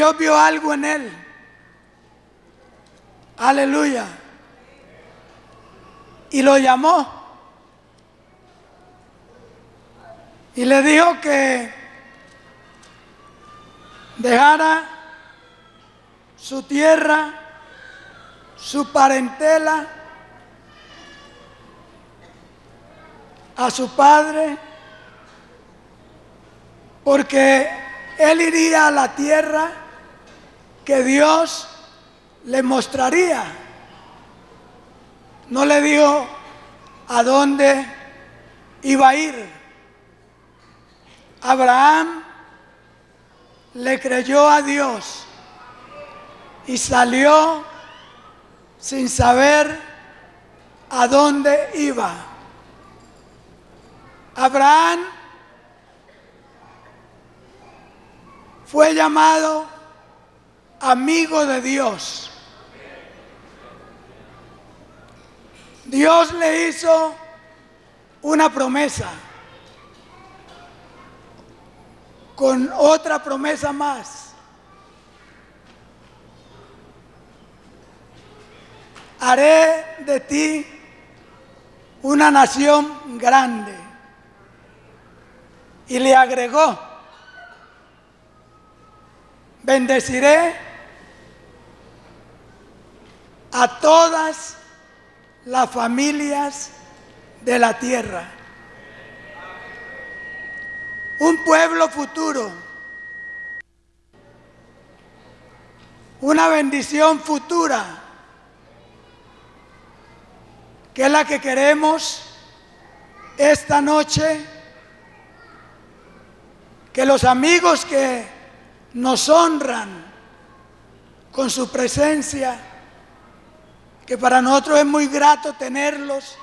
Dios vio algo en él. Aleluya. Y lo llamó. Y le dijo que dejara su tierra, su parentela, a su padre, porque él iría a la tierra que Dios le mostraría. No le dijo a dónde iba a ir. Abraham le creyó a Dios y salió sin saber a dónde iba. Abraham fue llamado amigo de Dios. Dios le hizo una promesa con otra promesa más. Haré de ti una nación grande. Y le agregó: bendeciré a todas las familias de la tierra. Un pueblo futuro, una bendición futura, que es la que queremos esta noche, que los amigos que nos honran con su presencia, que para nosotros es muy grato tenerlos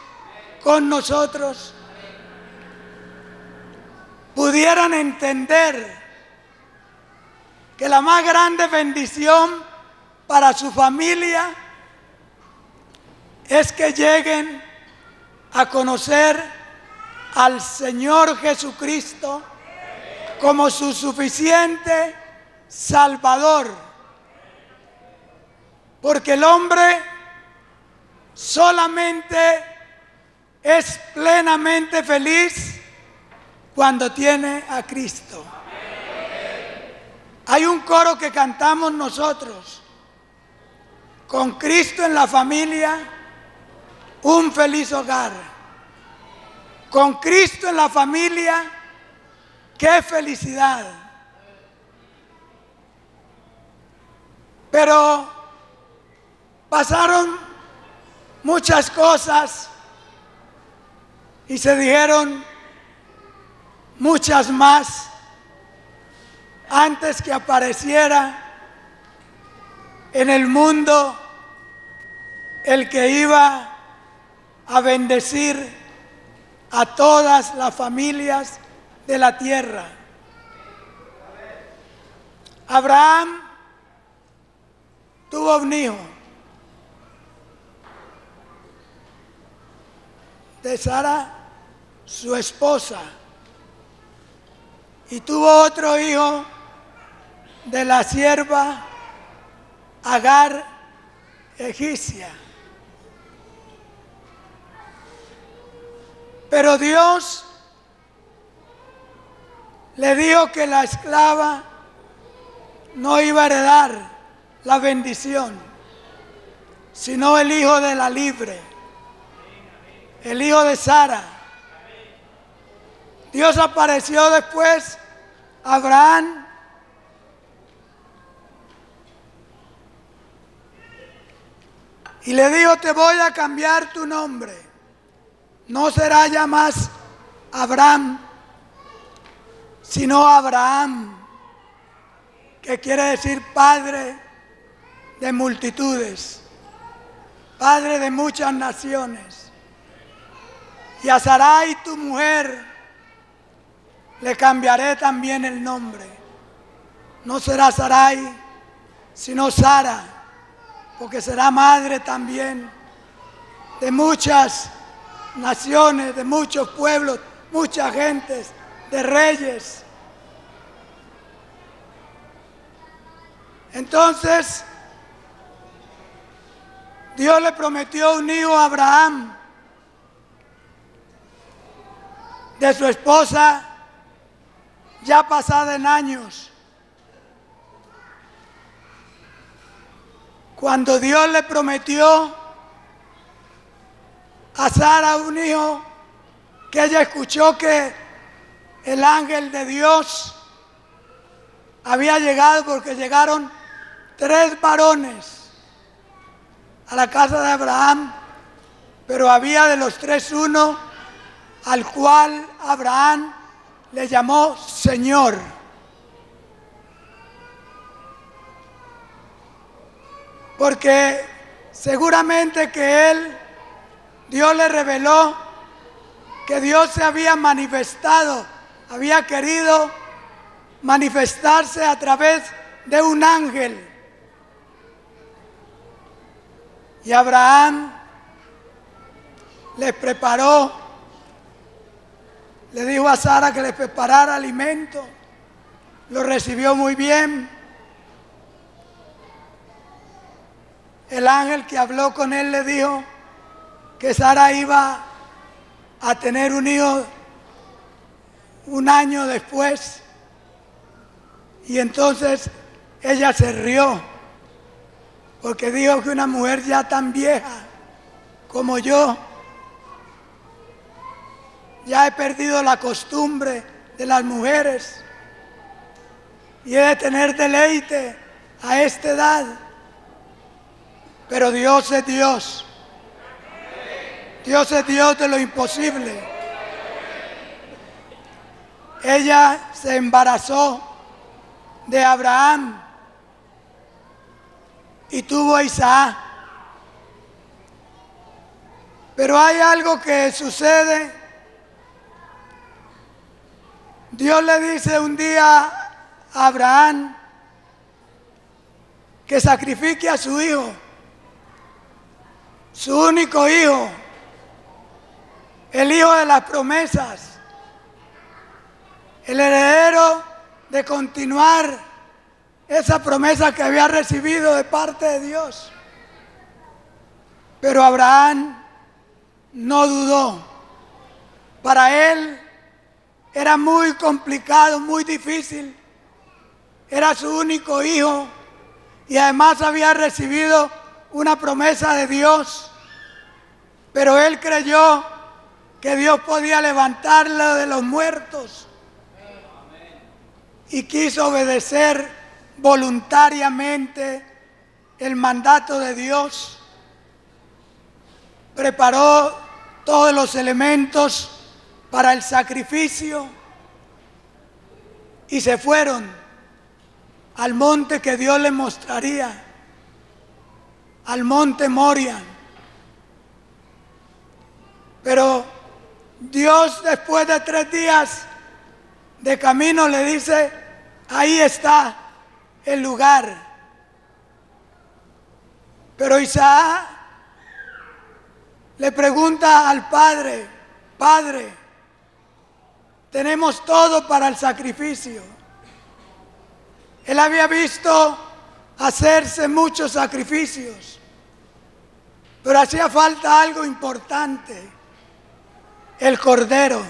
con nosotros, pudieran entender que la más grande bendición para su familia es que lleguen a conocer al Señor Jesucristo como su suficiente Salvador. Porque el hombre solamente es plenamente feliz cuando tiene a Cristo. Hay un coro que cantamos nosotros: con Cristo en la familia, un feliz hogar. Con Cristo en la familia, ¡qué felicidad! Pero pasaron muchas cosas y se dijeron muchas más antes que apareciera en el mundo el que iba a bendecir a todas las familias de la tierra. Abraham tuvo un hijo de Sara, su esposa, y tuvo otro hijo de la sierva Agar, egipcia. Pero Dios le dijo que la esclava no iba a heredar la bendición, sino el hijo de la libre, el hijo de Sara. Dios apareció después a Abraham y le dijo: te voy a cambiar tu nombre. No será ya más Abraham, sino Abraham, que quiere decir padre de multitudes, padre de muchas naciones. Y a Sarai, tu mujer, le cambiaré también el nombre. No será Sarai, sino Sara, porque será madre también de muchas naciones, de muchos pueblos, muchas gentes, de reyes. Entonces, Dios le prometió un hijo a Abraham de su esposa ya pasada en años. Cuando Dios le prometió a Sara un hijo, que ella escuchó que el ángel de Dios había llegado, porque llegaron 3 varones a la casa de Abraham, pero había de los 3 uno al cual Abraham le llamó Señor. Porque seguramente que Dios le reveló que Dios se había manifestado, había querido manifestarse a través de un ángel. Y Abraham les preparó, le dijo a Sara que les preparara alimento, lo recibió muy bien. El ángel que habló con él le dijo que Sara iba a tener un hijo un año después. Y entonces ella se rió, porque dijo que una mujer ya tan vieja como yo, ya he perdido la costumbre de las mujeres y he de tener deleite a esta edad. Pero Dios es Dios. Dios es Dios de lo imposible. Ella se embarazó de Abraham y tuvo a Isaac. Pero hay algo que sucede. Dios le dice un día a Abraham que sacrifique a su hijo, su único hijo, el hijo de las promesas, el heredero de continuar esa promesa que había recibido de parte de Dios. Pero Abraham no dudó. Para él era muy complicado, muy difícil. Era su único hijo y además había recibido una promesa de Dios. Pero él creyó que Dios podía levantarlo de los muertos y quiso obedecer voluntariamente el mandato de Dios. Preparó todos los elementos para el sacrificio y se fueron al monte que Dios le mostraría, al monte Moria. Pero Dios, después de 3 días de camino, le dice: ahí está el lugar. Pero Isaac le pregunta al padre: Padre, tenemos todo para el sacrificio. Él había visto hacerse muchos sacrificios, pero hacía falta algo importante: el cordero,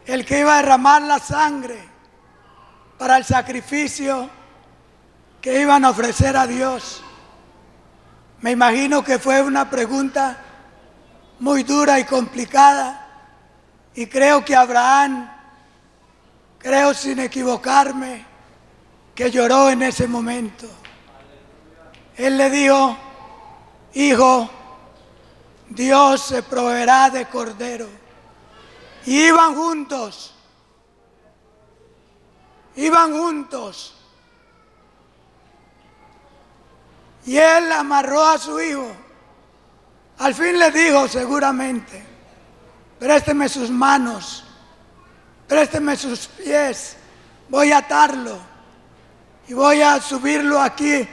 el que iba a derramar la sangre para el sacrificio que iban a ofrecer a Dios. Me imagino que fue una pregunta muy dura y complicada, y creo que Abraham, creo sin equivocarme, que lloró en ese momento. Él le dijo: hijo, Dios se proveerá de cordero. Y iban juntos. Y él amarró a su hijo. Al fin le dijo seguramente: présteme sus manos, présteme sus pies, voy a atarlo y voy a subirlo aquí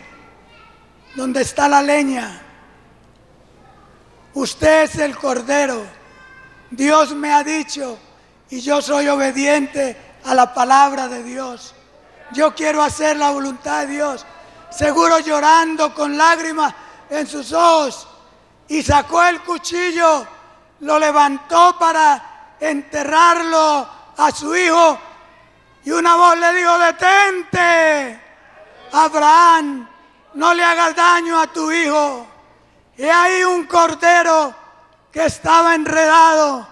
donde está la leña. Usted es el cordero. Dios me ha dicho y yo soy obediente a la palabra de Dios. yo quiero hacer la voluntad de Dios. Seguro llorando con lágrimas en sus ojos, y sacó el cuchillo, lo levantó para enterrarlo a su hijo, y una voz le dijo: detente, Abraham, no le hagas daño a tu hijo. Y ahí un cordero que estaba enredado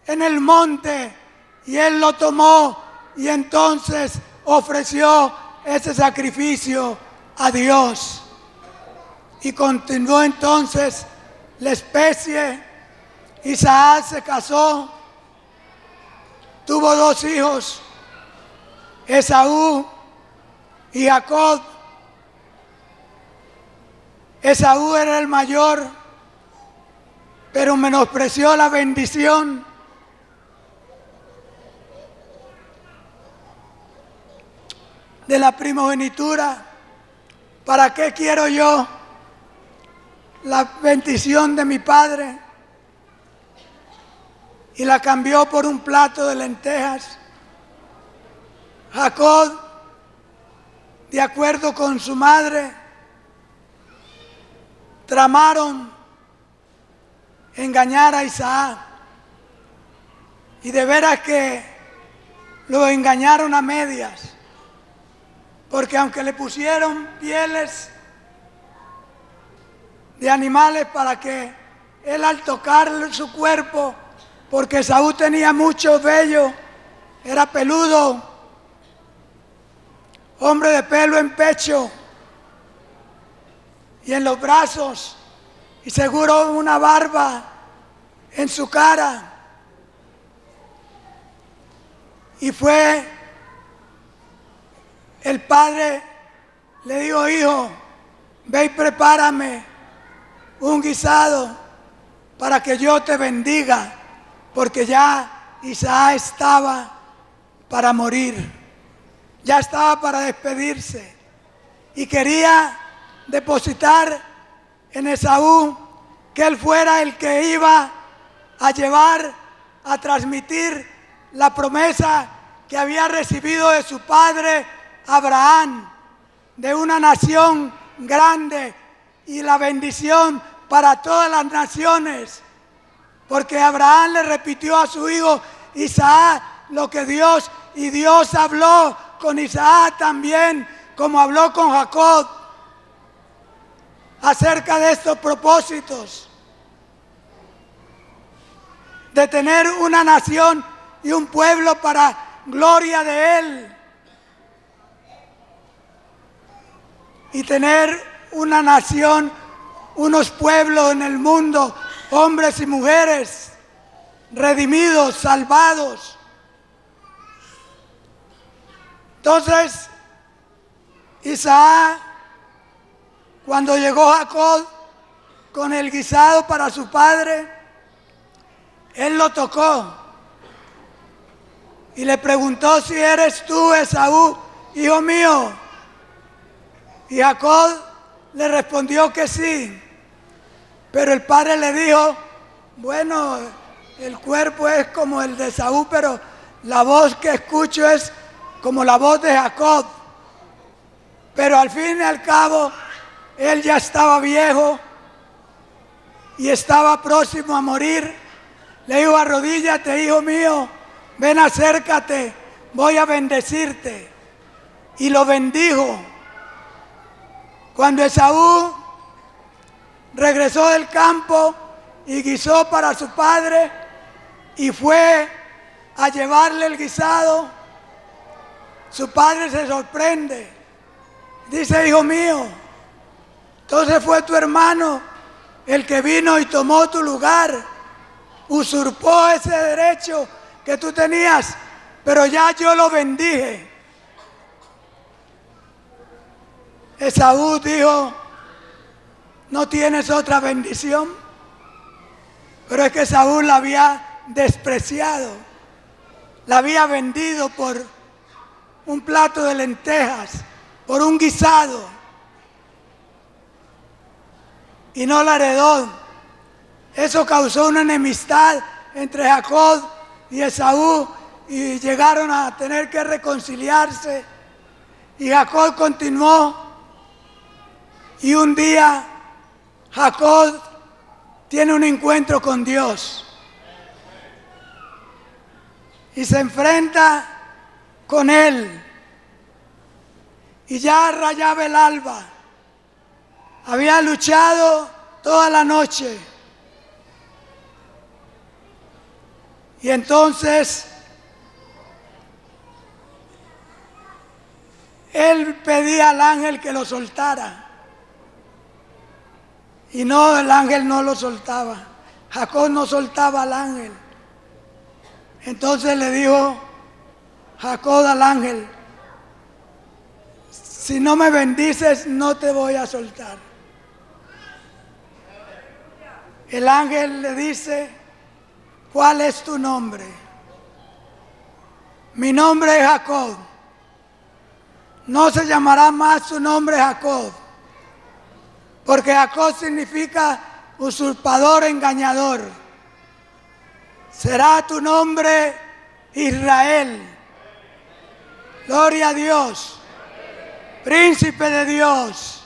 en el monte, y él lo tomó y entonces ofreció ese sacrificio a Dios. Y continuó entonces la especie. Isaac se casó, tuvo 2 hijos, Esaú y Jacob. Esaú era el mayor, pero menospreció la bendición de la primogenitura. ¿Para qué quiero yo la bendición de mi padre? Y la cambió por un plato de lentejas. Jacob, de acuerdo con su madre, tramaron engañar a Isaac. Y de veras que lo engañaron a medias. Porque aunque le pusieron pieles de animales para que él, al tocar su cuerpo, porque Esaú tenía mucho vello, era peludo, hombre de pelo en pecho y en los brazos, y seguro una barba en su cara. Y fue el padre, le dijo: hijo, ve y prepárame un guisado para que yo te bendiga, porque ya Isaac estaba para morir, ya estaba para despedirse, y quería depositar en Esaú que él fuera el que iba a llevar, a transmitir la promesa que había recibido de su padre Abraham, de una nación grande y la bendición para todas las naciones. Porque Abraham le repitió a su hijo Isaac lo que Dios, y Dios habló con Isaac también, como habló con Jacob, acerca de estos propósitos de tener una nación y un pueblo para gloria de Él, y tener una nación, unos pueblos en el mundo, hombres y mujeres redimidos, salvados. Entonces, Isaac, cuando llegó Jacob con el guisado para su padre, él lo tocó y le preguntó: si eres tú, Esaú, hijo mío. Y Jacob le respondió que sí. Pero el padre le dijo: bueno, el cuerpo es como el de Esaú, pero la voz que escucho es como la voz de Jacob. Pero al fin y al cabo, él ya estaba viejo y estaba próximo a morir. Le dijo: arrodíllate, hijo mío, ven, acércate, voy a bendecirte. Y lo bendijo. Cuando Esaú regresó del campo y guisó para su padre y fue a llevarle el guisado, su padre se sorprende. Dice: hijo mío, entonces fue tu hermano el que vino y tomó tu lugar, usurpó ese derecho que tú tenías, pero ya yo lo bendije. Esaú dijo: ¿no tienes otra bendición? Pero es que Esaú la había despreciado, la había vendido por un plato de lentejas, por un guisado, y no la heredó. Eso causó una enemistad entre Jacob y Esaú, y llegaron a tener que reconciliarse Y Jacob continuó. Y un día Jacob tiene un encuentro con Dios. Y se enfrenta con él. Y ya rayaba el alba. Había luchado toda la noche. Y entonces él pedía al ángel que lo soltara. Y no, el ángel no lo soltaba. Jacob no soltaba al ángel. Entonces le dijo Jacob al ángel: si no me bendices, no te voy a soltar. El ángel le dice: ¿cuál es tu nombre? Mi nombre es Jacob. No se llamará más su nombre Jacob, porque Jacob significa usurpador, engañador. Será tu nombre Israel. Gloria a Dios. Príncipe de Dios.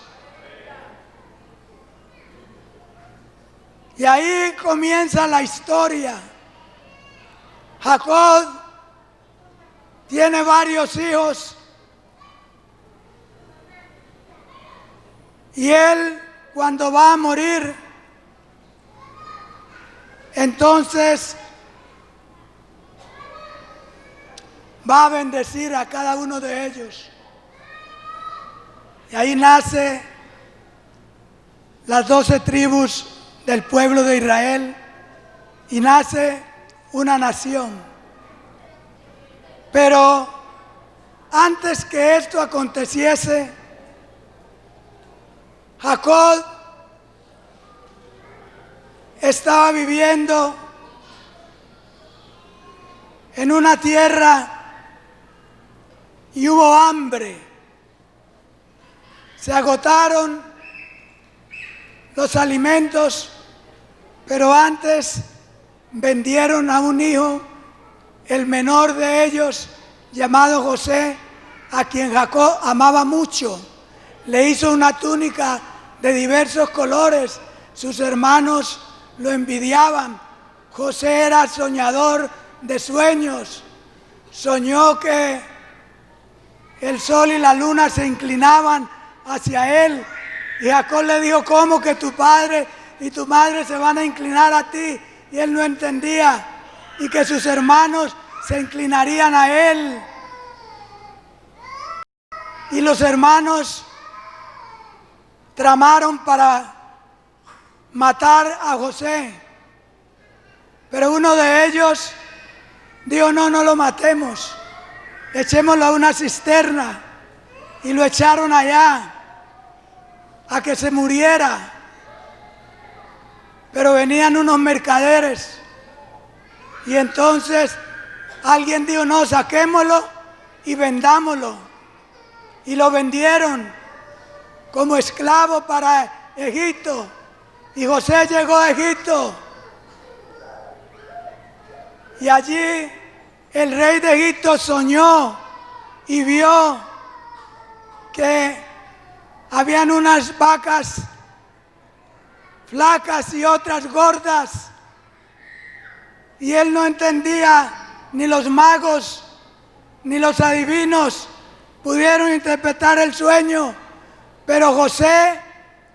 Y ahí comienza la historia. Jacob tiene varios hijos. Y él, cuando va a morir, entonces va a bendecir a cada uno de ellos. Y ahí nace las 12 tribus del pueblo de Israel y nace una nación. Pero antes que esto aconteciese, Jacob estaba viviendo en una tierra y hubo hambre. Se agotaron los alimentos, pero antes vendieron a un hijo, el menor de ellos, llamado José, a quien Jacob amaba mucho. Le hizo una túnica de diversos colores. Sus hermanos lo envidiaban. José era soñador de sueños. Soñó que el sol y la luna se inclinaban hacia él. Y Jacob le dijo: ¿cómo que tu padre y tu madre se van a inclinar a ti? Y él no entendía. Y que sus hermanos se inclinarían a él. Y los hermanos tramaron para matar a José. Pero uno de ellos dijo: no lo matemos, echémoslo a una cisterna. Y lo echaron allá a que se muriera. Pero venían unos mercaderes y entonces alguien dijo: no, saquémoslo y vendámoslo. Y lo vendieron como esclavo para Egipto. Y José llegó a Egipto. Y allí el rey de Egipto soñó y vio que habían unas vacas flacas y otras gordas. Y él no entendía, ni los magos, ni los adivinos pudieron interpretar el sueño. Pero José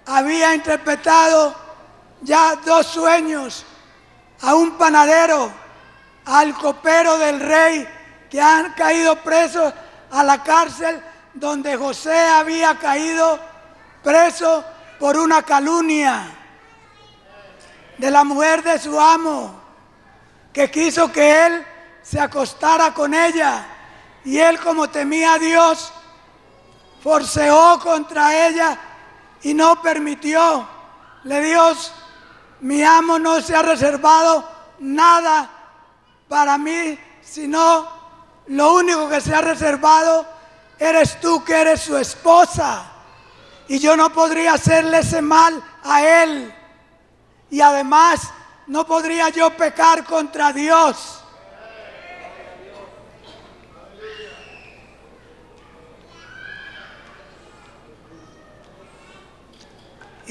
había interpretado ya 2 sueños: a un panadero, al copero del rey, que han caído presos a la cárcel donde José había caído preso por una calumnia de la mujer de su amo, que quiso que él se acostara con ella. Y él, como temía a Dios, forceó contra ella y no permitió. Le dijo: mi amo no se ha reservado nada para mí, sino lo único que se ha reservado eres tú, que eres su esposa. Y yo no podría hacerle ese mal a él. Y además no podría yo pecar contra Dios.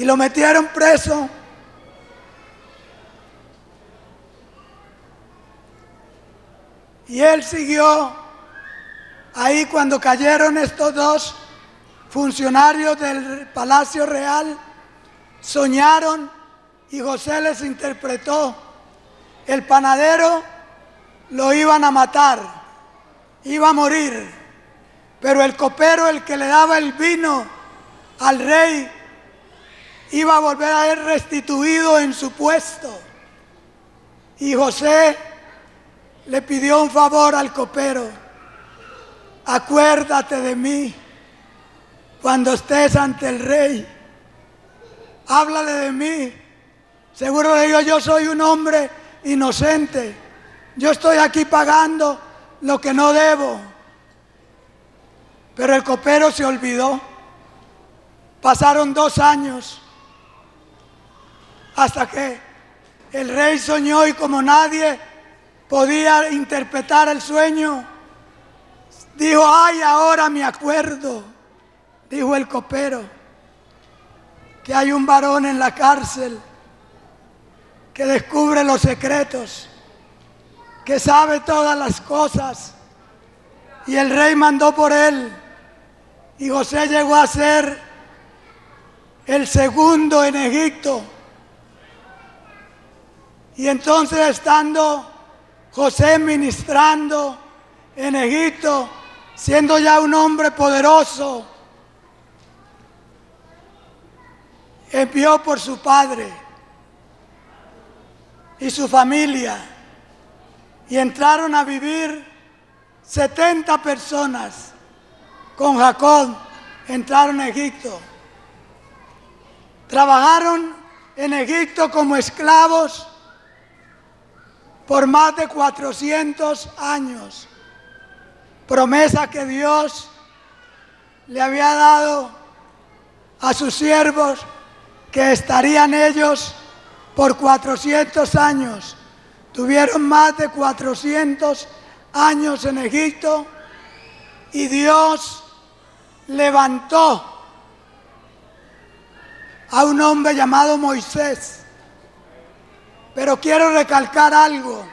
y lo metieron preso. Y él siguió ahí cuando cayeron estos dos funcionarios del Palacio Real. Soñaron y José les interpretó. El panadero lo iban a matar, iba a morir, pero el copero, el que le daba el vino al rey, iba a volver a ser restituido en su puesto. Y José le pidió un favor al copero: acuérdate de mí cuando estés ante el rey, háblale de mí. Seguro le digo: yo soy un hombre inocente, yo estoy aquí pagando lo que no debo. Pero el copero se olvidó. Pasaron 2 años hasta que el rey soñó, y como nadie podía interpretar el sueño, dijo: ay, ahora me acuerdo, dijo el copero, que hay un varón en la cárcel que descubre los secretos, que sabe todas las cosas, y el rey mandó por él, y José llegó a ser el segundo en Egipto. Y entonces, estando José ministrando en Egipto, siendo ya un hombre poderoso, envió por su padre y su familia, y entraron a vivir 70 personas con Jacob. Entraron a Egipto, trabajaron en Egipto como esclavos por más de 400 años, promesa que Dios le había dado a sus siervos, que estarían ellos por 400 años. Tuvieron más de 400 años en Egipto, y Dios levantó a un hombre llamado Moisés. Pero quiero recalcar algo.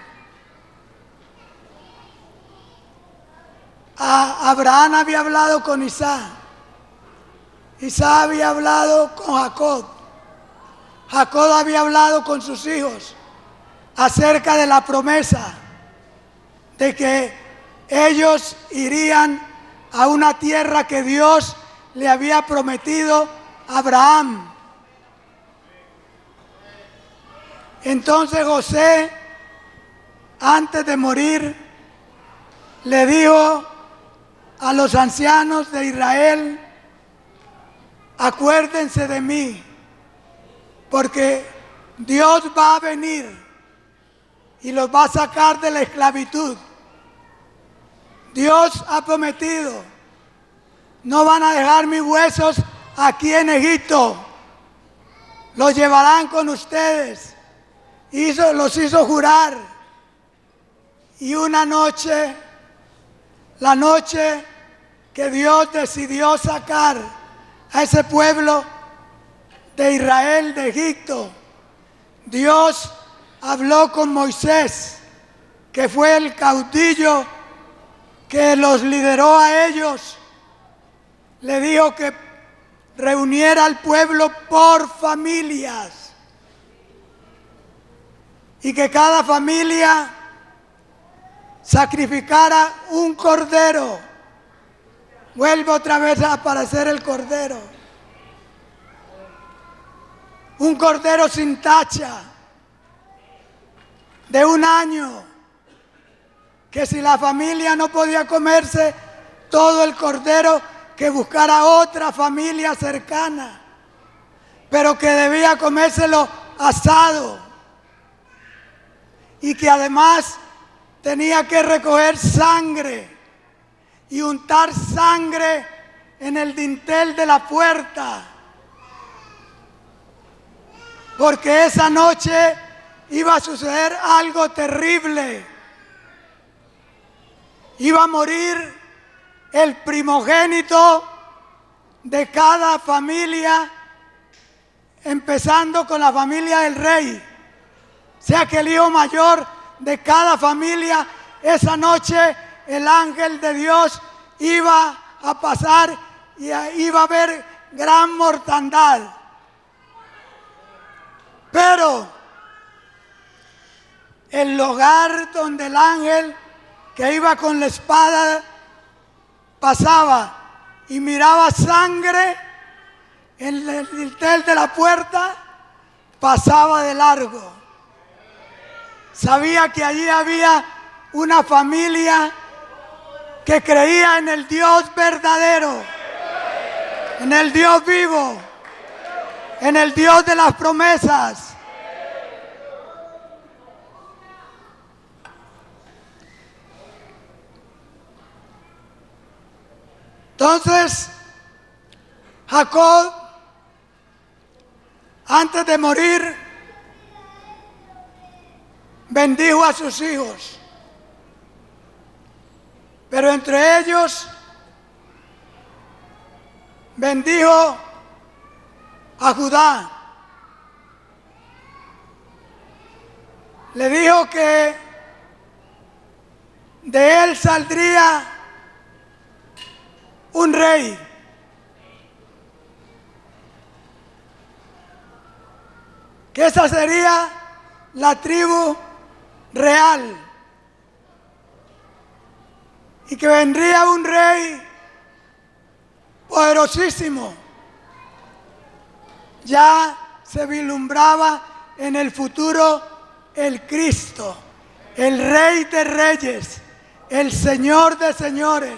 Abraham había hablado con Isaac. Isaac había hablado con Jacob. Jacob había hablado con sus hijos acerca de la promesa de que ellos irían a una tierra que Dios le había prometido a Abraham. Entonces José, antes de morir, le dijo a los ancianos de Israel: acuérdense de mí, porque Dios va a venir y los va a sacar de la esclavitud. Dios ha prometido: no van a dejar mis huesos aquí en Egipto, los llevarán con ustedes. Los hizo jurar. Y una noche, la noche que Dios decidió sacar a ese pueblo de Israel de Egipto, Dios habló con Moisés, que fue el caudillo que los lideró a ellos. Le dijo que reuniera al pueblo por familias, y que cada familia sacrificara un cordero. Vuelve otra vez a aparecer el cordero. Un cordero sin tacha, de 1 año, que si la familia no podía comerse todo el cordero, que buscara otra familia cercana, pero que debía comérselo asado. Y que además tenía que recoger sangre y untar sangre en el dintel de la puerta, porque esa noche iba a suceder algo terrible. Iba a morir el primogénito de cada familia empezando con la familia del rey. O sea que el hijo mayor de cada familia, esa noche el ángel de Dios iba a pasar y iba a haber gran mortandad. Pero el hogar donde el ángel que iba con la espada pasaba y miraba sangre en el dintel de la puerta, pasaba de largo. Sabía que allí había una familia que creía en el Dios verdadero, en el Dios vivo, en el Dios de las promesas. Entonces, Jacob, antes de morir, bendijo a sus hijos, pero entre ellos bendijo a Judá. Le dijo que de él saldría un rey. Que esa sería la tribu real. Y que vendría un rey poderosísimo. Ya se vislumbraba en el futuro el Cristo, el Rey de Reyes, el Señor de Señores.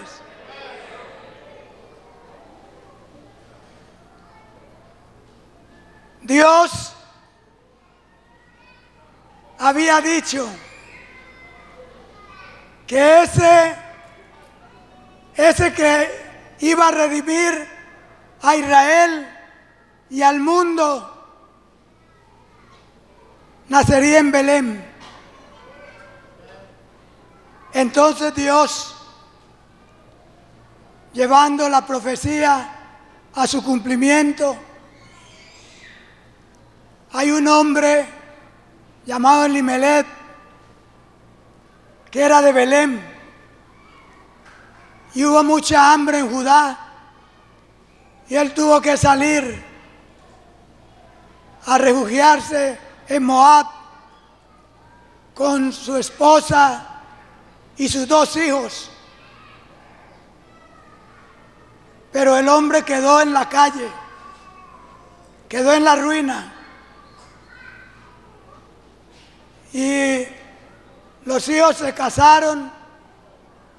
Dios había dicho que ese que iba a redimir a Israel y al mundo nacería en Belén. Entonces Dios, llevando la profecía a su cumplimiento, hay un hombre llamado Elimelech, que era de Belén, y hubo mucha hambre en Judá, y él tuvo que salir a refugiarse en Moab con su esposa y sus 2 hijos. Pero el hombre quedó en la calle, quedó en la ruina. Y los hijos se casaron,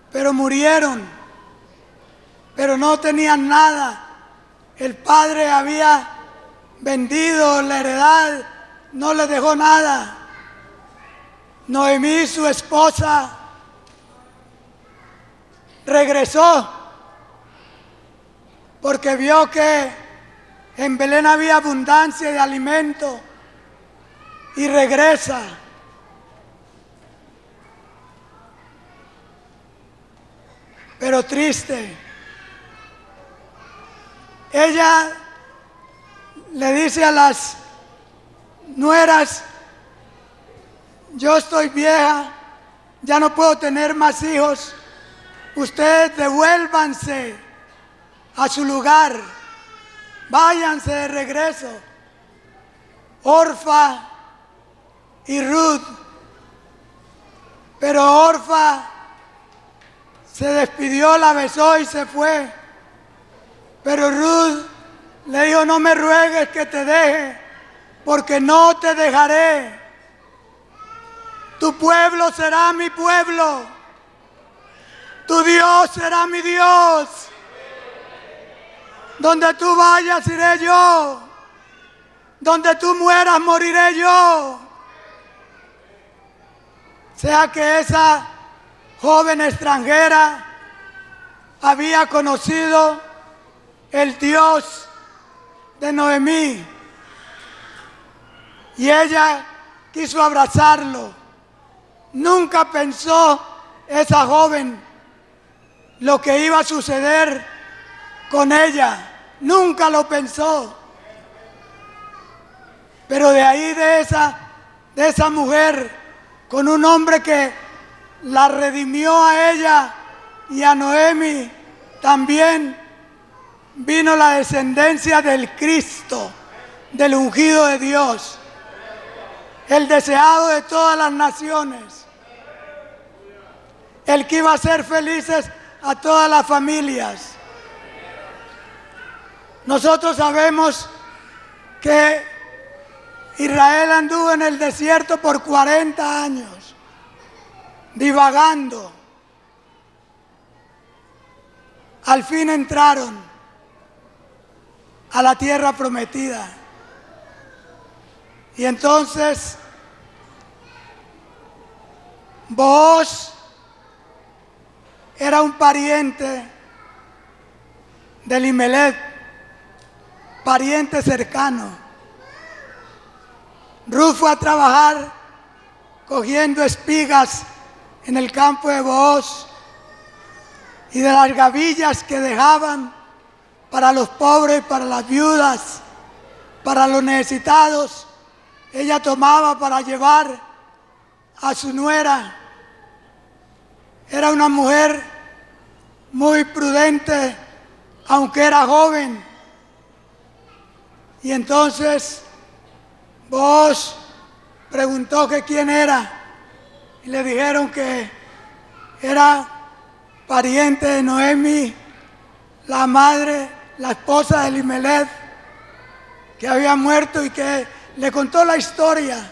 pero murieron, pero no tenían nada. El padre había vendido la heredad, no le dejó nada. Noemí, su esposa, regresó porque vio que en Belén había abundancia de alimento y regresa. Pero triste. Ella le dice a las nueras: yo estoy vieja, ya no puedo tener más hijos, ustedes devuélvanse a su lugar, váyanse de regreso. Orfa y Ruth. Pero Orfa se despidió, la besó y se fue. Pero Ruth le dijo: no me ruegues que te deje, porque no te dejaré. Tu pueblo será mi pueblo, tu Dios será mi Dios. Donde tú vayas iré yo, donde tú mueras moriré yo. O sea que esa joven extranjera había conocido el Dios de Noemí y ella quiso abrazarlo. Nunca pensó esa joven lo que iba a suceder con ella, nunca lo pensó. Pero de ahí de esa mujer, con un hombre que la redimió a ella y a Noemi, también vino la descendencia del Cristo, del ungido de Dios, el deseado de todas las naciones, el que iba a hacer felices a todas las familias. Nosotros sabemos que Israel anduvo en el desierto por 40 años, divagando. Al fin entraron a la tierra prometida. Y entonces Booz era un pariente de Elimelech, pariente cercano. Ruth fue a trabajar cogiendo espigas en el campo de Booz, y de las gavillas que dejaban para los pobres, para las viudas, para los necesitados, ella tomaba para llevar a su nuera. Era una mujer muy prudente, aunque era joven. Y entonces Booz preguntó que quién era, y le dijeron que era pariente de Noemi, la madre, la esposa de Elimelech, que había muerto, y que le contó la historia,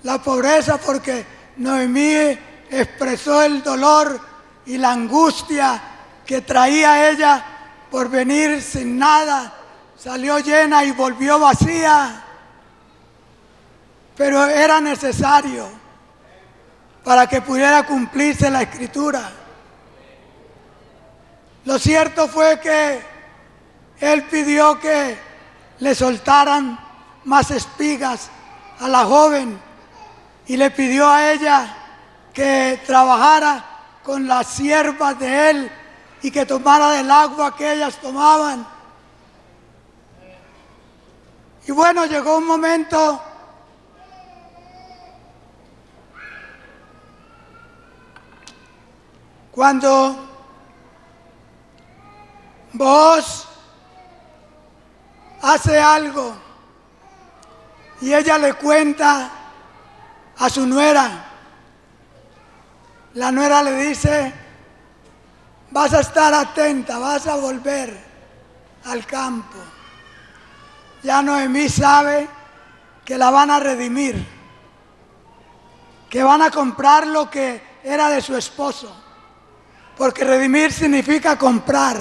la pobreza, porque Noemí expresó el dolor y la angustia que traía ella por venir sin nada. Salió llena y volvió vacía, pero era necesario para que pudiera cumplirse la escritura. Lo cierto fue que él pidió que le soltaran más espigas a la joven, y le pidió a ella que trabajara con las siervas de él y que tomara del agua que ellas tomaban. Y bueno, llegó un momento cuando Booz hace algo y ella le cuenta a su nuera. La nuera le dice: vas a estar atenta, vas a volver al campo. Ya Noemí sabe que la van a redimir, que van a comprar lo que era de su esposo, porque redimir significa comprar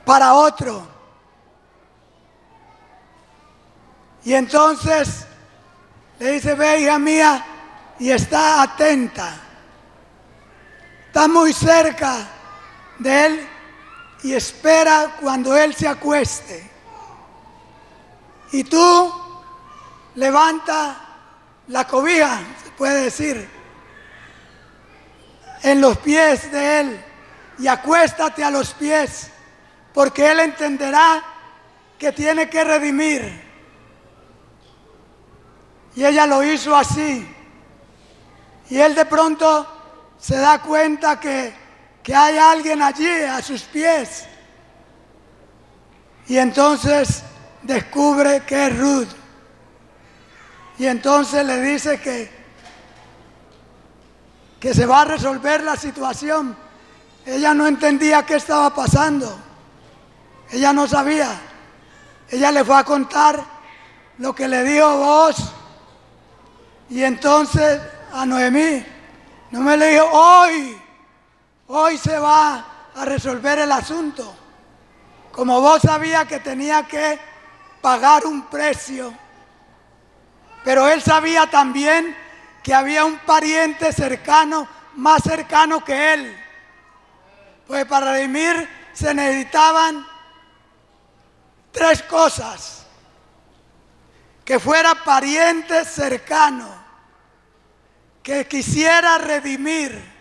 para otro. Y entonces le dice: ve, hija mía, y está atenta. Está muy cerca de él y espera cuando él se acueste. Y tú levanta la cobija, se puede decir, en los pies de él, y acuéstate a los pies, porque él entenderá que tiene que redimir. Y ella lo hizo así. Y él de pronto se da cuenta que hay alguien allí a sus pies. Y entonces descubre que es Ruth. Y entonces le dice que se va a resolver la situación. Ella no entendía qué estaba pasando. Ella no sabía. Ella le fue a contar lo que le dijo Booz. Y entonces a Noemí, no me le dijo: hoy se va a resolver el asunto. Como Booz sabía que tenía que pagar un precio, pero él sabía también que había un pariente cercano, más cercano que él. Pues para redimir se necesitaban 3 cosas: que fuera pariente cercano, que quisiera redimir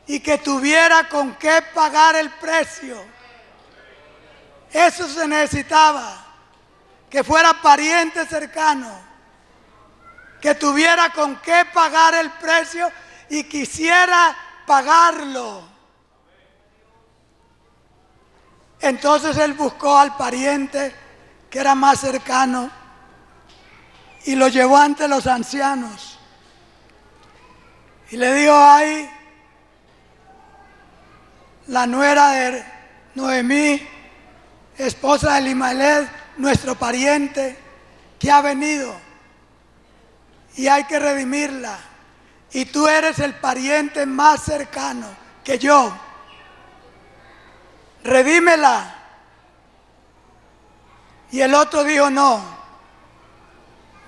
y que tuviera con qué pagar el precio. Eso se necesitaba. que fuera pariente cercano, que tuviera con qué pagar el precio y quisiera pagarlo. Entonces él buscó al pariente que era más cercano y lo llevó ante los ancianos. Y le dijo: ay, la nuera de Noemí, esposa de Elimelech, nuestro pariente, que ha venido y hay que redimirla. Y tú eres el pariente más cercano que yo. Redímela. Y el otro dijo: no,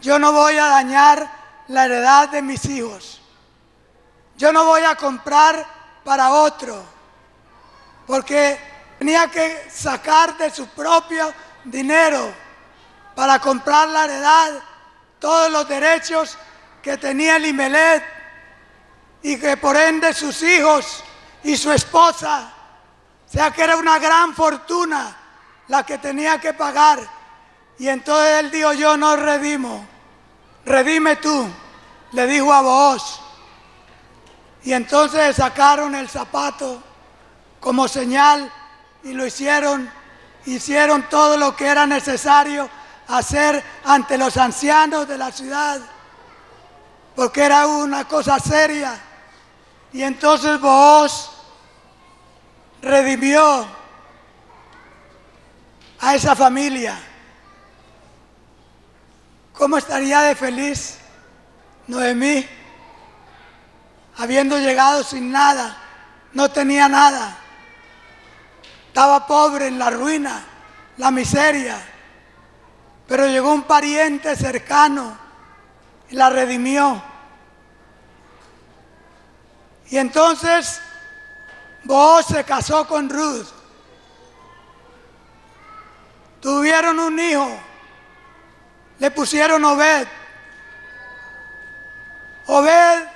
yo no voy a dañar la heredad de mis hijos. Yo no voy a comprar para otro, porque tenía que sacar de su propio dinero para comprar la heredad, todos los derechos que tenía Elimelech y que por ende sus hijos y su esposa. O sea que era una gran fortuna la que tenía que pagar. Y entonces él dijo: yo no redimo, redime tú, le dijo a Booz. Y entonces sacaron el zapato como señal y lo hicieron todo lo que era necesario hacer ante los ancianos de la ciudad, porque era una cosa seria. Y entonces Booz redimió a esa familia. ¿Cómo estaría de feliz Noemí, habiendo llegado sin nada? No tenía nada, estaba pobre, en la ruina, la miseria, pero llegó un pariente cercano y la redimió. Y entonces Booz se casó con Ruth. Tuvieron un hijo, le pusieron Obed. Obed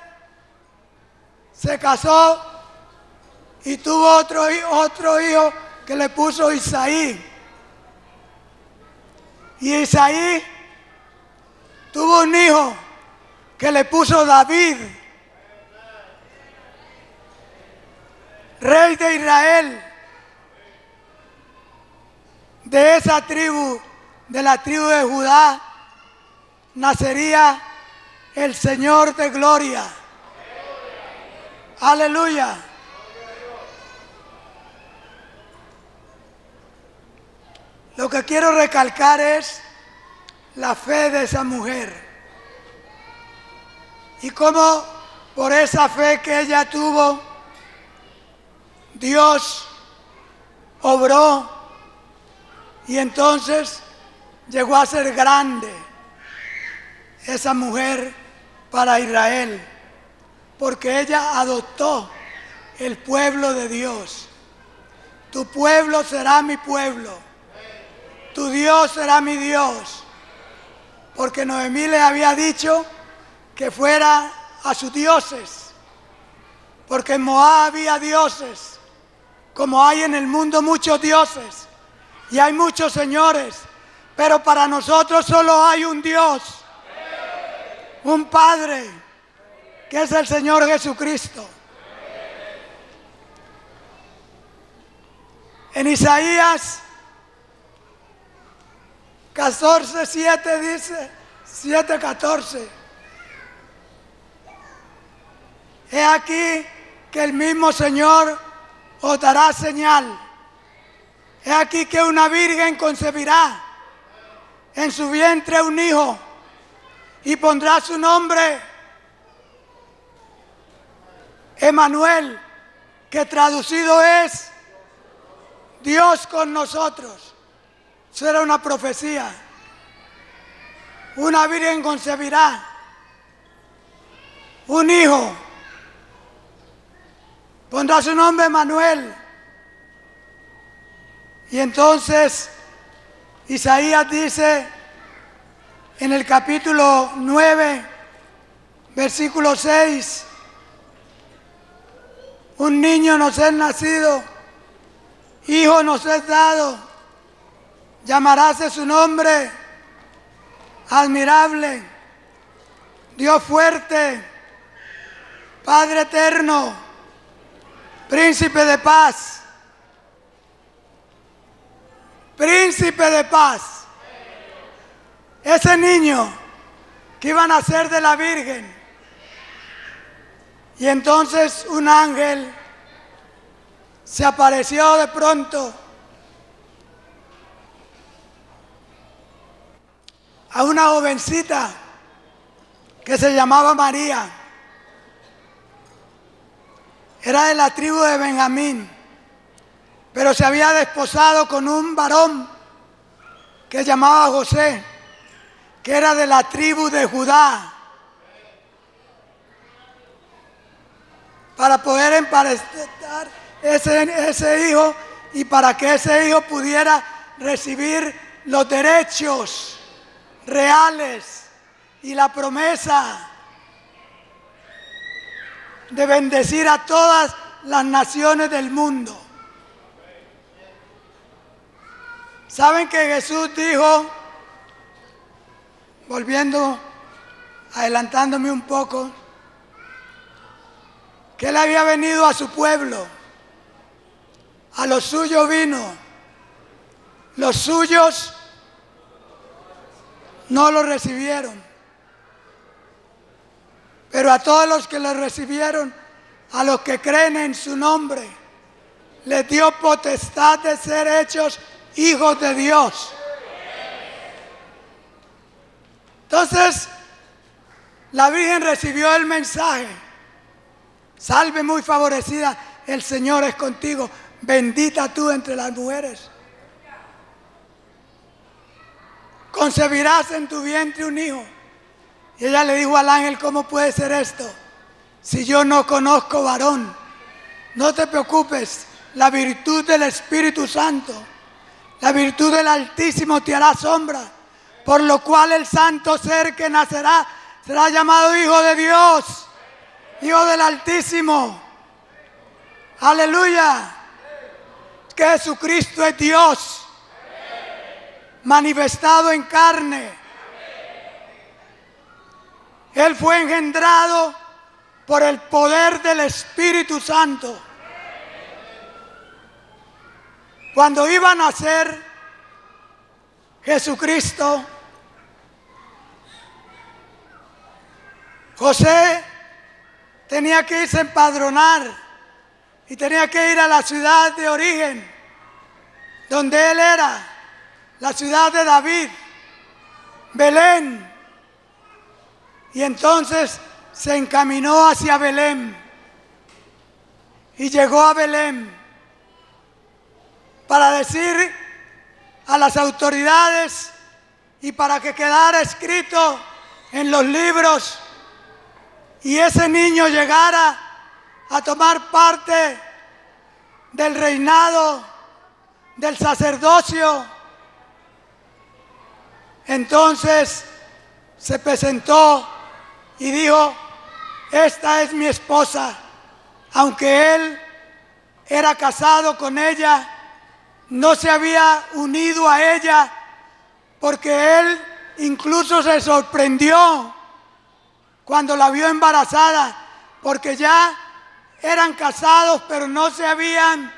se casó y tuvo otro hijo que le puso Isaí. Y Isaí tuvo un hijo que le puso David, rey de Israel. De esa tribu, de la tribu de Judá, nacería el Señor de gloria. Aleluya. Lo que quiero recalcar es la fe de esa mujer y cómo por esa fe que ella tuvo, Dios obró y entonces llegó a ser grande esa mujer para Israel, porque ella adoptó el pueblo de Dios. Tu pueblo será mi pueblo, tu Dios será mi Dios, porque Noemí le había dicho que fuera a sus dioses, porque en Moab había dioses, como hay en el mundo muchos dioses y hay muchos señores, pero para nosotros solo hay un Dios, un Padre, que es el Señor Jesucristo. En Isaías 14:7 dice, 7:14, he aquí que el mismo Señor os dará señal. He aquí que una virgen concebirá en su vientre un hijo y pondrá su nombre Emmanuel, que traducido es Dios con nosotros. Eso era una profecía. Una virgen concebirá un hijo, pondrá su nombre Emmanuel. Y entonces Isaías dice en el capítulo 9, versículo 6, un niño nos es nacido, hijo nos es dado, llamaráse su nombre admirable, Dios fuerte, Padre eterno, Príncipe de paz, Príncipe de paz. Ese niño que iba a nacer de la Virgen. Y entonces un ángel se apareció de pronto a una jovencita que se llamaba María. Era de la tribu de Benjamín, pero se había desposado con un varón que se llamaba José, que era de la tribu de Judá, para poder emparentar ese hijo y para que ese hijo pudiera recibir los derechos reales y la promesa de bendecir a todas las naciones del mundo. ¿Saben que Jesús dijo, adelantándome un poco, que Él había venido a su pueblo, a los suyos vino, los suyos no lo recibieron, pero a todos los que lo recibieron, a los que creen en su nombre, les dio potestad de ser hechos hijos de Dios. Entonces, la Virgen recibió el mensaje: salve muy favorecida, el Señor es contigo, bendita tú entre las mujeres. Concebirás en tu vientre un hijo. Y ella le dijo al ángel: ¿cómo puede ser esto si yo no conozco varón? No te preocupes, la virtud del Espíritu Santo, la virtud del Altísimo te hará sombra, por lo cual el santo ser que nacerá será llamado Hijo de Dios, Hijo del Altísimo. Aleluya. Que Jesucristo es Dios manifestado en carne. Él fue engendrado por el poder del Espíritu Santo. Cuando iba a nacer Jesucristo, José tenía que irse a empadronar y tenía que ir a la ciudad de origen, donde él era, la ciudad de David, Belén. Y entonces se encaminó hacia Belén y llegó a Belén para decir a las autoridades y para que quedara escrito en los libros y ese niño llegara a tomar parte del reinado, del sacerdocio. Entonces se presentó y dijo: esta es mi esposa. Aunque él era casado con ella, no se había unido a ella, porque él incluso se sorprendió cuando la vio embarazada, porque ya eran casados, pero no se habían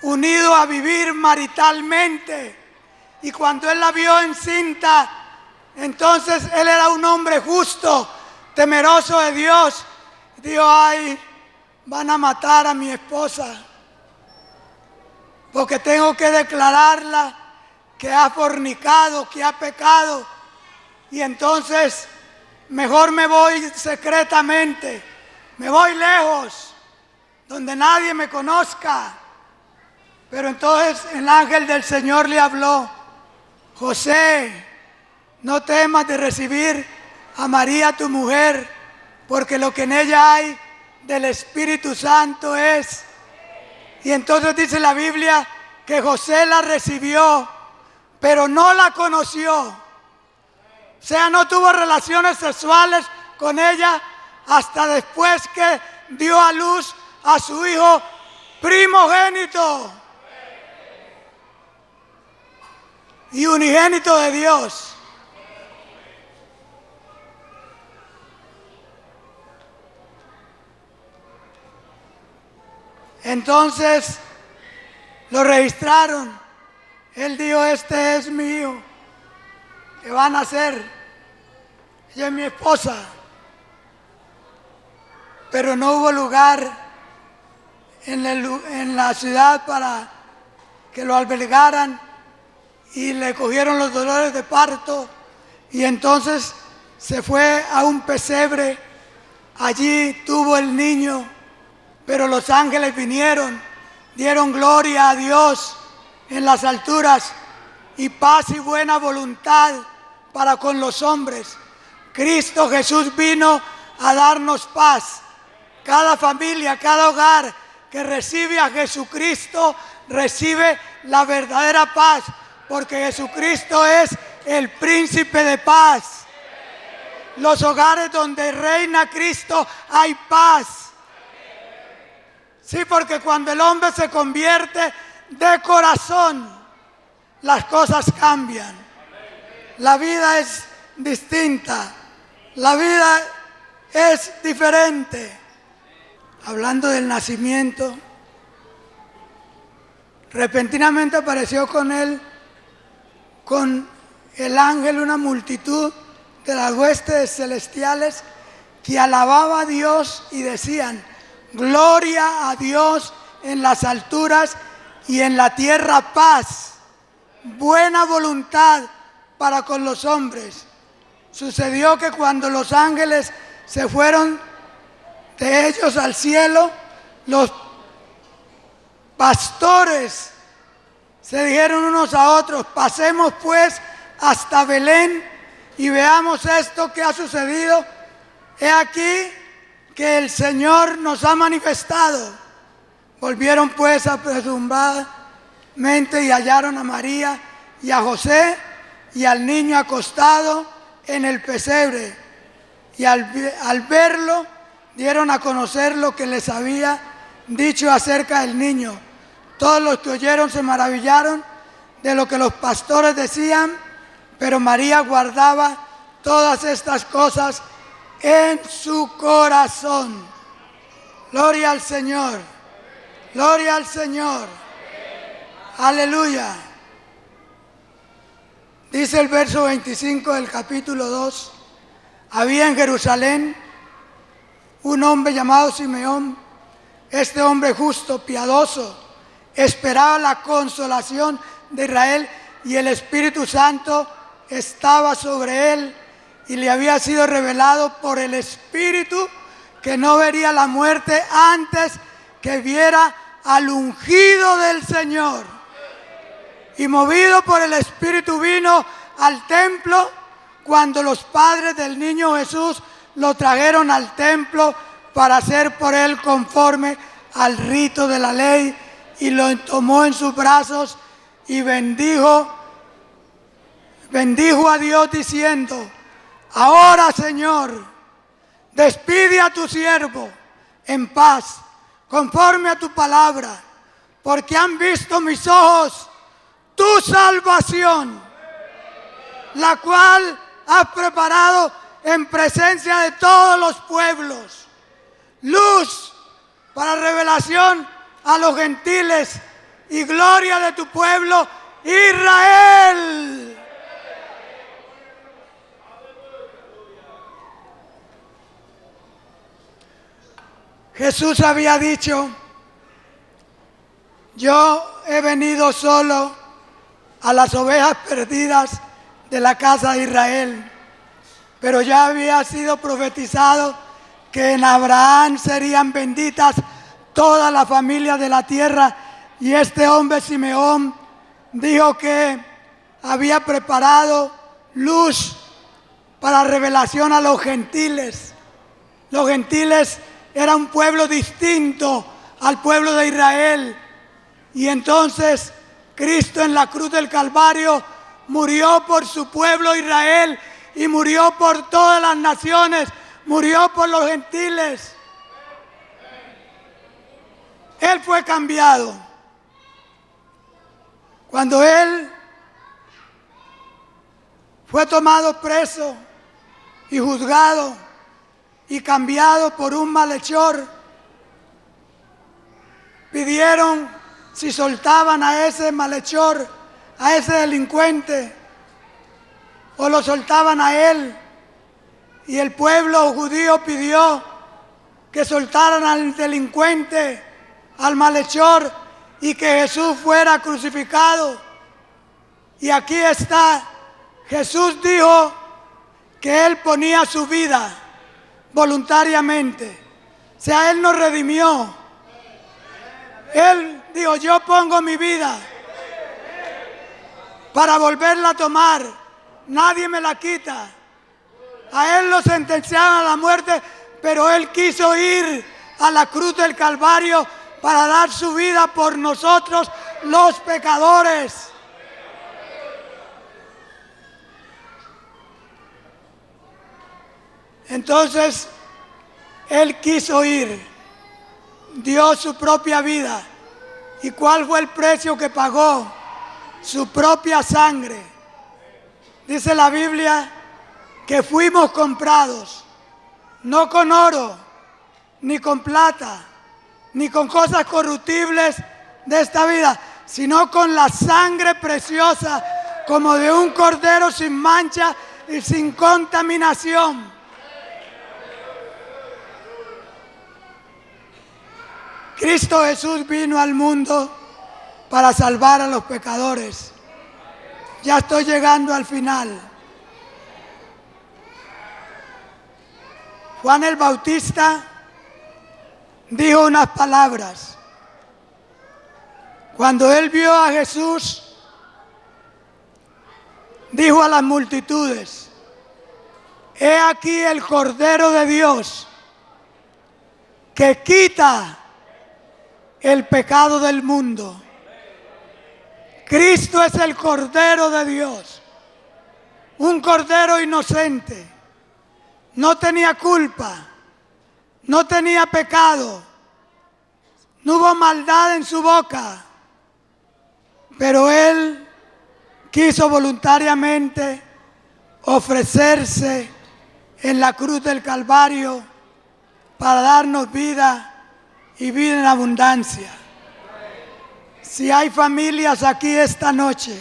unido a vivir maritalmente. Y cuando él la vio encinta, entonces él era un hombre justo, temeroso de Dios. Dijo: ay, van a matar a mi esposa, porque tengo que declararla que ha fornicado, que ha pecado. Y entonces mejor me voy secretamente, me voy lejos, donde nadie me conozca. Pero entonces el ángel del Señor le habló: José, no temas de recibir a María tu mujer, porque lo que en ella hay del Espíritu Santo es. Y entonces dice la Biblia que José la recibió, pero no la conoció. O sea, no tuvo relaciones sexuales con ella hasta después que dio a luz a su hijo primogénito y unigénito de Dios. Entonces lo registraron. Él dijo: este es mi hijo, que va a nacer. Ella es mi esposa. Pero no hubo lugar en la ciudad para que lo albergaran, y le cogieron los dolores de parto, y entonces se fue a un pesebre. Allí tuvo el niño, pero los ángeles vinieron, dieron gloria a Dios en las alturas y paz y buena voluntad para con los hombres. Cristo Jesús vino a darnos paz. Cada familia, cada hogar que recibe a Jesucristo recibe la verdadera paz, porque Jesucristo es el príncipe de paz. Los hogares donde reina Cristo hay paz. Sí, porque cuando el hombre se convierte de corazón, las cosas cambian. La vida es distinta. La vida es diferente. Hablando del nacimiento, repentinamente apareció con él, con el ángel, una multitud de las huestes celestiales que alababa a Dios y decían: gloria a Dios en las alturas y en la tierra paz, buena voluntad para con los hombres. Sucedió que cuando los ángeles se fueron de ellos al cielo, los pastores se dijeron unos a otros: pasemos pues hasta Belén y veamos esto que ha sucedido. He aquí que el Señor nos ha manifestado. Volvieron pues apresuradamente y hallaron a María y a José y al niño acostado en el pesebre. Y al verlo, dieron a conocer lo que les había dicho acerca del niño. Todos los que oyeron se maravillaron de lo que los pastores decían, pero María guardaba todas estas cosas en su corazón. Gloria al Señor. Gloria al Señor. Aleluya. Dice el verso 25 del capítulo 2: había en Jerusalén un hombre llamado Simeón. Este hombre justo, piadoso, esperaba la consolación de Israel, y el Espíritu Santo estaba sobre él, y le había sido revelado por el Espíritu que no vería la muerte antes que viera al ungido del Señor. Y movido por el Espíritu vino al templo. Cuando los padres del niño Jesús lo trajeron al templo para hacer por él conforme al rito de la ley, y lo tomó en sus brazos y bendijo a Dios diciendo: ahora, Señor, despide a tu siervo en paz, conforme a tu palabra, porque han visto mis ojos tu salvación, la cual has preparado en presencia de todos los pueblos, luz para revelación a los gentiles y gloria de tu pueblo Israel. Jesús había dicho: yo he venido solo a las ovejas perdidas de la casa de Israel. Pero ya había sido profetizado que en Abraham serían benditas todas las familias de la tierra. Y este hombre Simeón dijo que había preparado luz para revelación a los gentiles. Los gentiles eran un pueblo distinto al pueblo de Israel. Y entonces Cristo en la cruz del Calvario murió por su pueblo Israel, y murió por todas las naciones, murió por los gentiles. Él fue cambiado. Cuando él fue tomado preso y juzgado y cambiado por un malhechor, pidieron si soltaban a ese malhechor, a ese delincuente, o lo soltaban a él. Y el pueblo judío pidió que soltaran al delincuente, al malhechor, y que Jesús fuera crucificado. Y aquí está, Jesús dijo que Él ponía su vida voluntariamente. O sea, Él nos redimió. Él dijo, yo pongo mi vida para volverla a tomar. Nadie me la quita. A Él lo sentenciaron a la muerte, pero Él quiso ir a la cruz del Calvario para dar su vida por nosotros, los pecadores. Entonces, Él quiso ir, dio su propia vida. ¿Y cuál fue el precio que pagó? Su propia sangre. Dice la Biblia que fuimos comprados, no con oro, ni con plata, ni con cosas corruptibles de esta vida, sino con la sangre preciosa, como de un cordero sin mancha y sin contaminación. Cristo Jesús vino al mundo para salvar a los pecadores. Ya estoy llegando al final. Juan el Bautista dijo unas palabras. Cuando él vio a Jesús, dijo a las multitudes: he aquí el Cordero de Dios que quita el pecado del mundo. Cristo es el Cordero de Dios, un Cordero inocente, no tenía culpa, no tenía pecado, no hubo maldad en su boca, pero Él quiso voluntariamente ofrecerse en la cruz del Calvario para darnos vida y vida en abundancia. Si hay familias aquí esta noche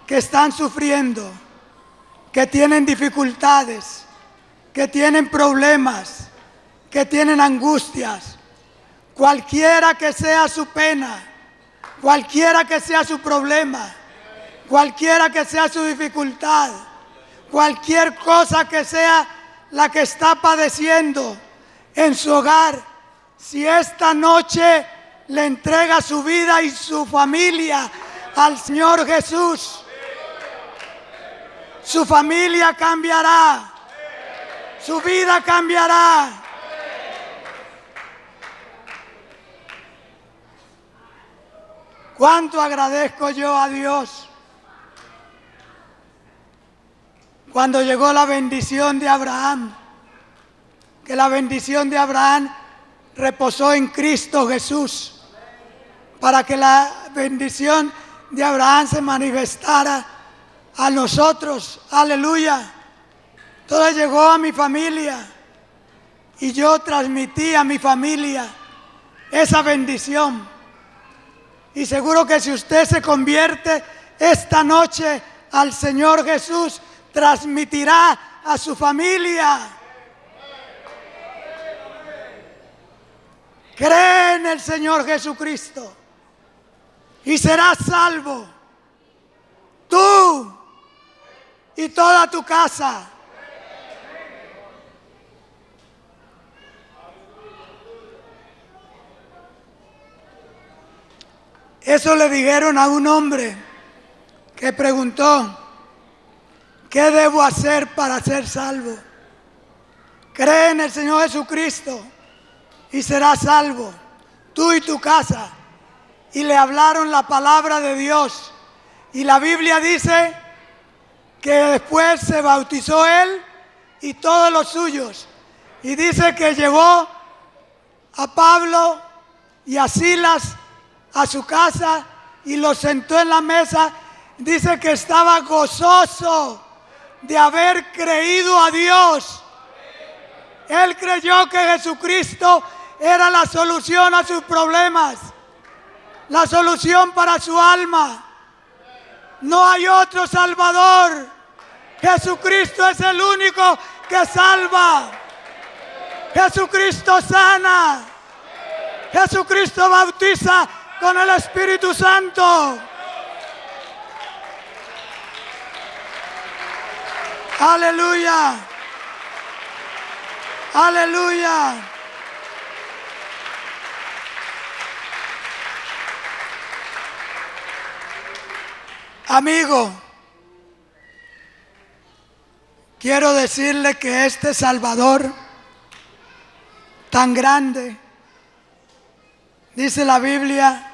que están sufriendo, que tienen dificultades, que tienen problemas, que tienen angustias, cualquiera que sea su pena, cualquiera que sea su problema, cualquiera que sea su dificultad, cualquier cosa que sea la que está padeciendo en su hogar, si esta noche le entrega su vida y su familia al Señor Jesús, su familia cambiará, su vida cambiará. ¿Cuánto agradezco yo a Dios cuando llegó la bendición de Abraham? Que la bendición de Abraham reposó en Cristo Jesús, para que la bendición de Abraham se manifestara a nosotros. Aleluya. Entonces llegó a mi familia y yo transmití a mi familia esa bendición. Y seguro que si usted se convierte esta noche al Señor Jesús, transmitirá a su familia. Cree en el Señor Jesucristo y serás salvo, tú y toda tu casa. Eso le dijeron a un hombre que preguntó: ¿qué debo hacer para ser salvo? Cree en el Señor Jesucristo y serás salvo, tú y tu casa. Y le hablaron la palabra de Dios. Y la Biblia dice que después se bautizó él y todos los suyos. Y dice que llevó a Pablo y a Silas a su casa y los sentó en la mesa. Dice que estaba gozoso de haber creído a Dios. Él creyó que Jesucristo era la solución a sus problemas, la solución para su alma. No hay otro Salvador. Jesucristo es el único que salva. Jesucristo sana. Jesucristo bautiza con el Espíritu Santo. Aleluya. Aleluya. Amigo, quiero decirle que este Salvador tan grande, dice la Biblia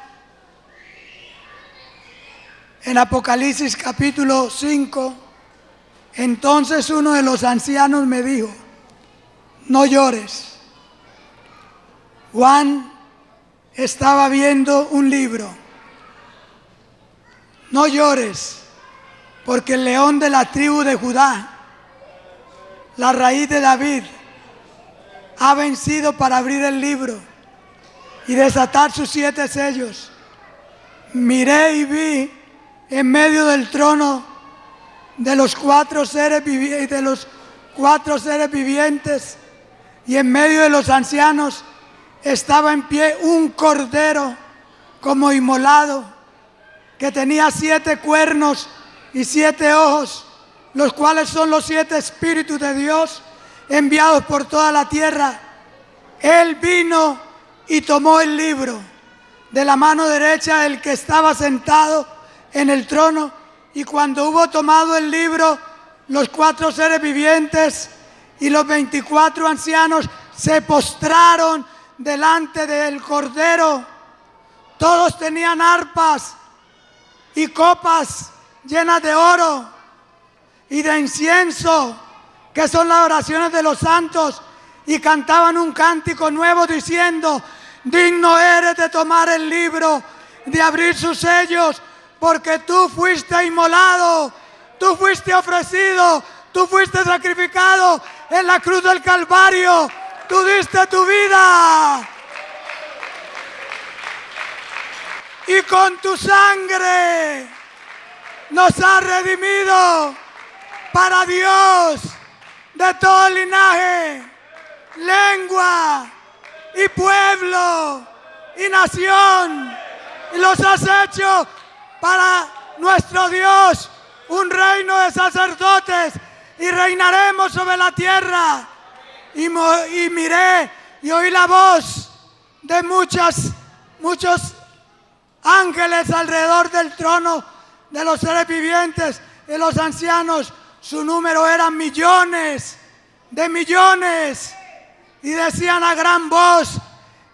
en Apocalipsis capítulo 5, entonces uno de los ancianos me dijo, no llores. Juan estaba viendo un libro. No llores, porque el león de la tribu de Judá, la raíz de David, ha vencido para abrir el libro y desatar sus 7 sellos. Miré y vi en medio del trono de los 4 seres vivientes y en medio de los ancianos estaba en pie un cordero como inmolado, que tenía 7 cuernos y 7 ojos, los cuales son los 7 espíritus de Dios enviados por toda la tierra. Él vino y tomó el libro de la mano derecha del que estaba sentado en el trono, y cuando hubo tomado el libro, los 4 seres vivientes y los 24 ancianos se postraron delante del Cordero. Todos tenían arpas y copas llenas de oro y de incienso, que son las oraciones de los santos, y cantaban un cántico nuevo diciendo, digno eres de tomar el libro, de abrir sus sellos, porque tú fuiste inmolado, tú fuiste ofrecido, tú fuiste sacrificado en la cruz del Calvario, tú diste tu vida. Y con tu sangre nos has redimido para Dios de todo linaje, lengua y pueblo y nación. Y los has hecho para nuestro Dios un reino de sacerdotes, y reinaremos sobre la tierra. Y miré y oí la voz de muchos ángeles alrededor del trono, de los seres vivientes y los ancianos. Su número eran millones de millones, y decían a gran voz,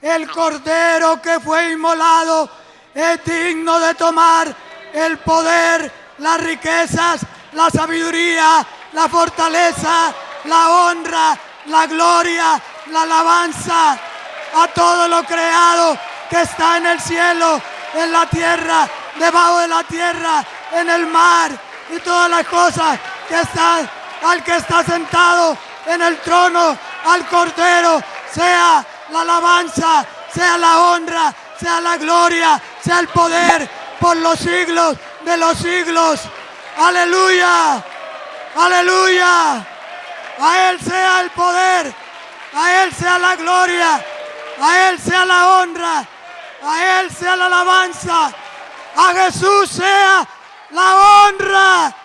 el Cordero que fue inmolado es digno de tomar el poder, las riquezas, la sabiduría, la fortaleza, la honra, la gloria, la alabanza a todo lo creado que está en el cielo, en la tierra, debajo de la tierra, en el mar, y todas las cosas que están, al que está sentado en el trono, al Cordero, sea la alabanza, sea la honra, sea la gloria, sea el poder por los siglos de los siglos. Aleluya, aleluya. A Él sea el poder, a Él sea la gloria, a Él sea la honra, a Él sea la alabanza, a Jesús sea la honra